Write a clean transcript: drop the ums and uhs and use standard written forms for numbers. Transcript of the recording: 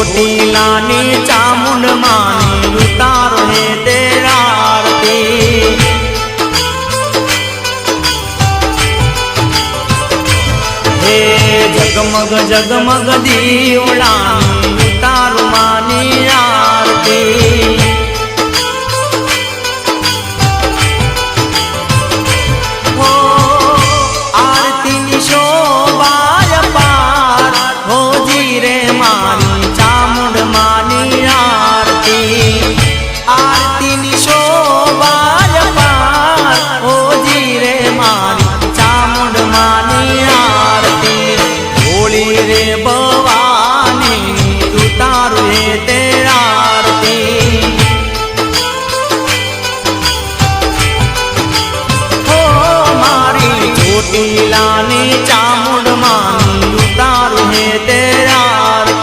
ચોટીલાની ચામુંડ માની ઉતારો હે તેરા આરતી હે જગમગ જગમગ દીવડા